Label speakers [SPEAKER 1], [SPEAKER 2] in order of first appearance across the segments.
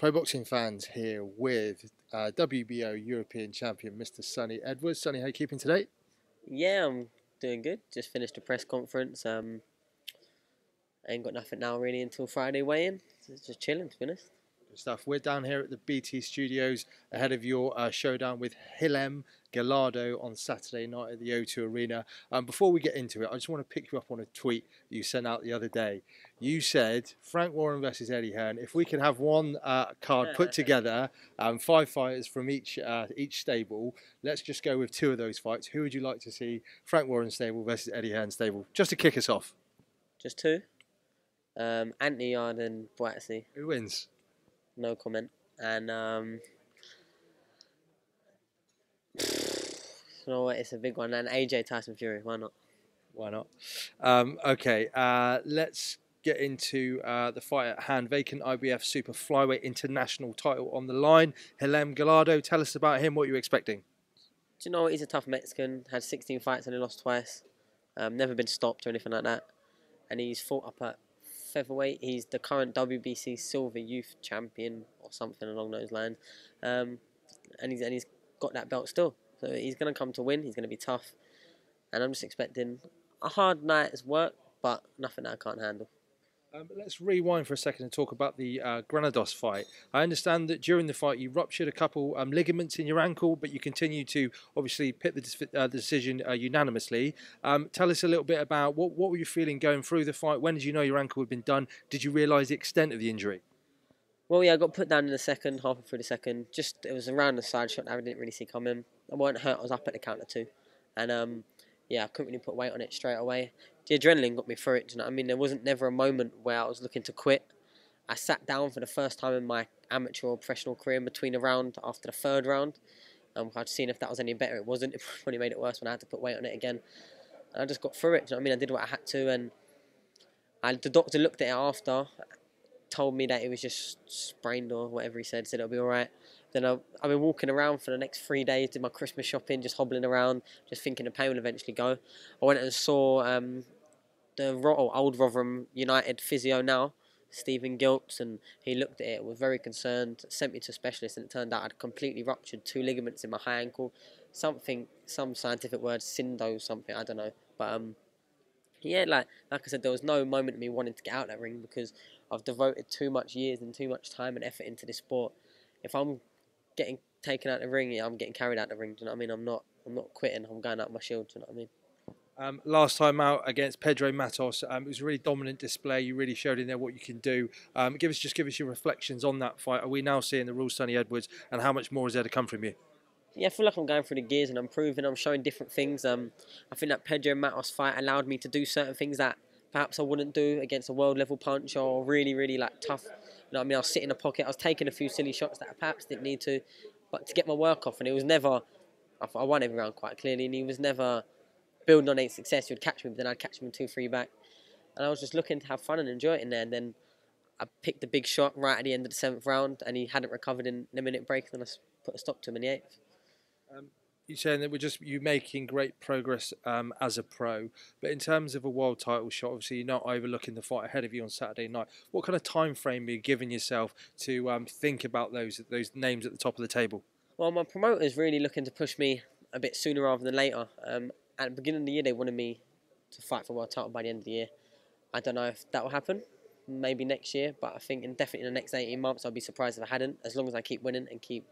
[SPEAKER 1] Pro boxing fans here with WBO European champion Mr. Sonny Edwards. Sonny, how are you keeping today?
[SPEAKER 2] Yeah, I'm doing good. Just finished a press conference. Ain't got nothing now really until Friday weigh-in. So just chilling, to be honest.
[SPEAKER 1] Good stuff. We're down here at the BT Studios ahead of your showdown with Hilem Gallardo on Saturday night at the O2 Arena. Before we get into it, I just want to pick you up on a tweet you sent out the other day. You said Frank Warren versus Eddie Hearn. If we can have one card put together, 5 fighters from each stable, let's just go with 2 of those fights. Who would you like to see? Frank Warren stable versus Eddie Hearn stable, just to kick us off.
[SPEAKER 2] Just two. Anthony Yard and Boatsy.
[SPEAKER 1] Who wins?
[SPEAKER 2] No comment. And you know what? It's a big one. And AJ Tyson Fury. Why not?
[SPEAKER 1] Why not? Okay, let's get into the fight at hand. Vacant IBF Super Flyweight International title on the line. Hilem Gallardo, tell us about him. What you're expecting?
[SPEAKER 2] Do you know what? He's a tough Mexican. Had 16 fights and he lost twice. Never been stopped or anything like that. And he's fought up at featherweight. He's the current WBC Silver Youth Champion or something along those lines. And he's got that belt still. So he's going to come to win. He's going to be tough. And I'm just expecting a hard night's work, but nothing that I can't handle.
[SPEAKER 1] Let's rewind for a second and talk about the Granados fight. I understand that during the fight you ruptured a couple ligaments in your ankle, but you continue to obviously pick the decision unanimously. Tell us a little bit about what were you feeling going through the fight? When did you know your ankle had been done? Did you realise the extent of the injury?
[SPEAKER 2] Well, yeah, I got put down in the second, halfway through the second. It was around the side shot that I didn't really see coming. I wasn't hurt, I was up at the counter too. And yeah, I couldn't really put weight on it straight away. The adrenaline got me through it, do you know what I mean? There wasn't never a moment where I was looking to quit. I sat down for the first time in my amateur or professional career in between a round after the third round. I'd seen if that was any better. It wasn't. It probably made it worse when I had to put weight on it again. And I just got through it, do you know what I mean? I did what I had to, and the doctor looked at it after, told me that it was just sprained or whatever he said it'll be all right. Then I've been walking around for the next 3 days, did my Christmas shopping, just hobbling around, just thinking the pain will eventually go. I went and saw the old Rotherham United physio now, Stephen Gilps, and he looked at it, was very concerned, sent me to a specialist, and it turned out I'd completely ruptured 2 ligaments in my high ankle. Some scientific word, syndo something, I don't know. But yeah, like I said, there was no moment of me wanting to get out of that ring because I've devoted too much years and too much time and effort into this sport. If I'm getting taken out of the ring, I'm getting carried out of the ring. Do you know what I mean? I'm not quitting. I'm going out my shield. Do you know what I mean?
[SPEAKER 1] Last time out against Pedro Matos, it was a really dominant display. You really showed in there what you can do. Give us your reflections on that fight. Are we now seeing the real Sonny Edwards, and how much more is there to come from you?
[SPEAKER 2] Yeah, I feel like I'm going through the gears and I'm proving, I'm showing different things. I think that Pedro Matos fight allowed me to do certain things that perhaps I wouldn't do against a world level punch or really, really like tough. You know what I mean? I was sitting in the pocket, I was taking a few silly shots that I perhaps didn't need to, but to get my work off, and it was never, I won every round quite clearly, and he was never building on any success. He would catch me, but then I'd catch him in 2-3 back. And I was just looking to have fun and enjoy it in there, and then I picked a big shot right at the end of the 7th round, and he hadn't recovered in a minute break, and then I put a stop to him in the 8th.
[SPEAKER 1] You're saying that you making great progress as a pro, but in terms of a world title shot, obviously you're not overlooking the fight ahead of you on Saturday night. What kind of time frame are you giving yourself to think about those names at the top of the table?
[SPEAKER 2] Well, my promoter's really looking to push me a bit sooner rather than later. At the beginning of the year, they wanted me to fight for world title by the end of the year. I don't know if that will happen. Maybe next year, but I think definitely in the next 18 months, I'd be surprised if I hadn't. As long as I keep winning and keep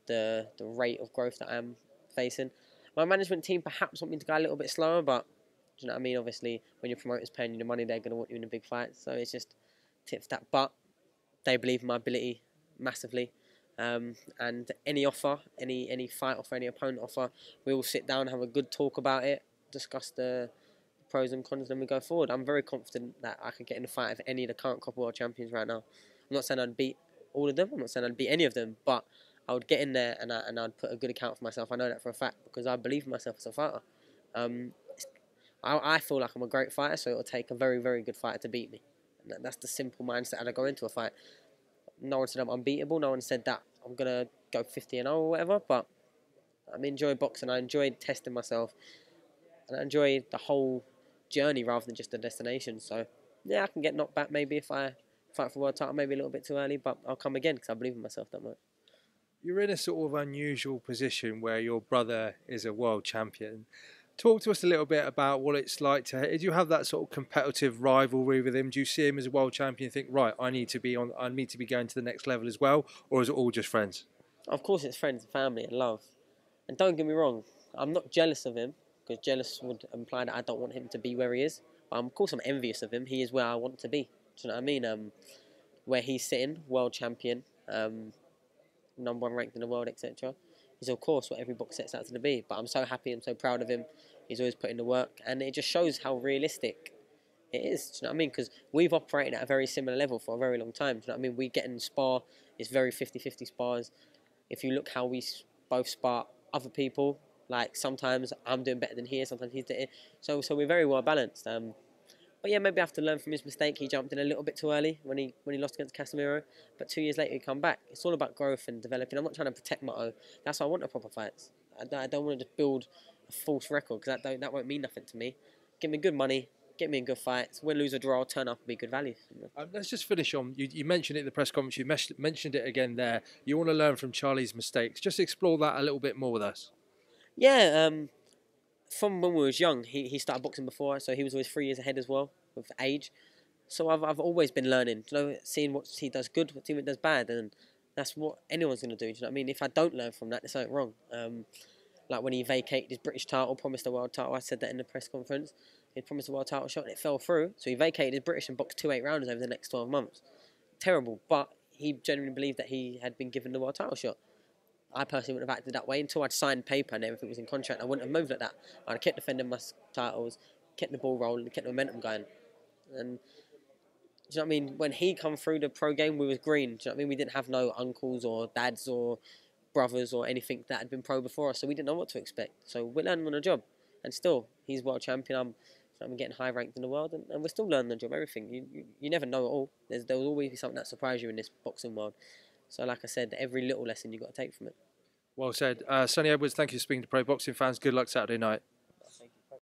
[SPEAKER 2] the rate of growth that I'm facing. My management team perhaps want me to go a little bit slower, but do you know what I mean? Obviously, when your promoter's paying you the money, they're going to want you in a big fight. So it's just tip for that. But they believe in my ability massively. And any offer, any fight offer, any opponent offer, we will sit down, have a good talk about it, discuss the pros and cons, then we go forward. I'm very confident that I could get in a fight with any of the current Copper World Champions right now. I'm not saying I'd beat all of them. I'm not saying I'd beat any of them, but I would get in there and I'd put a good account for myself. I know that for a fact because I believe in myself as a fighter. I feel like I'm a great fighter, so it'll take a very, very good fighter to beat me. And that's the simple mindset I go into a fight. No one said I'm unbeatable. No one said that I'm going to go 50-0 or whatever, but I enjoy boxing. I enjoy testing myself, and I enjoy the whole journey rather than just the destination. So yeah, I can get knocked back maybe if I fight for world title maybe a little bit too early, but I'll come again because I believe in myself that much.
[SPEAKER 1] You're in a sort of unusual position where your brother is a world champion. Talk to us a little bit about what it's like to. Do you have that sort of competitive rivalry with him? Do you see him as a world champion and think, right, I need to be on, I need to be going to the next level as well, or is it all just friends?
[SPEAKER 2] Of course, it's friends, family, and love. And don't get me wrong, I'm not jealous of him because jealous would imply that I don't want him to be where he is. But of course, I'm envious of him. He is where I want to be. Do you know what I mean? Where he's sitting, world champion, number one ranked in the world, etc. He's of course what every box sets out to be. But I'm so happy and so proud of him. He's always putting the work, and it just shows how realistic it is. Do you know what I mean? Because we've operated at a very similar level for a very long time. Do you know what I mean? We get in spar. It's very 50-50 spars. If you look how we both spar other people, like sometimes I'm doing better than he is, sometimes he's doing it. So we're very well balanced. But yeah, maybe I have to learn from his mistake. He jumped in a little bit too early when he lost against Casemiro. But 2 years later, he come back. It's all about growth and developing. I'm not trying to protect my own. That's why I want the proper fights. I don't want to just build a false record because that won't mean nothing to me. Give me good money, get me in good fights. Win, lose or draw, I'll turn up and be good value.
[SPEAKER 1] Let's just finish on. You mentioned it in the press conference. You mentioned it again there. You want to learn from Charlie's mistakes. Just explore that a little bit more with us.
[SPEAKER 2] Yeah, from when we was young, he started boxing before, so he was always 3 years ahead as well with age. So I've always been learning, you know, seeing what he does good, what he does bad, and that's what anyone's going to do. Do you know what I mean? If I don't learn from that, there's something wrong. Like when he vacated his British title, promised a world title. I said that in the press conference. He promised a world title shot and it fell through. So he vacated his British and boxed 2 8-rounders over the next 12 months. Terrible, but he genuinely believed that he had been given the world title shot. I personally wouldn't have acted that way until I'd signed paper and everything was in contract. I wouldn't have moved like that. I'd have kept defending my titles, kept the ball rolling, kept the momentum going. And do you know what I mean? When he come through the pro game, we was green. Do you know what I mean? We didn't have no uncles or dads or brothers or anything that had been pro before us, so we didn't know what to expect. So we're learning on the job, and still he's world champion. I'm getting high ranked in the world, and we're still learning on the job. Everything you never know it all. There will always be something that surprises you in this boxing world. So like I said, every little lesson you got to take from it.
[SPEAKER 1] Well said, Sonny Edwards. Thank you for speaking to Pro Boxing fans. Good luck Saturday night.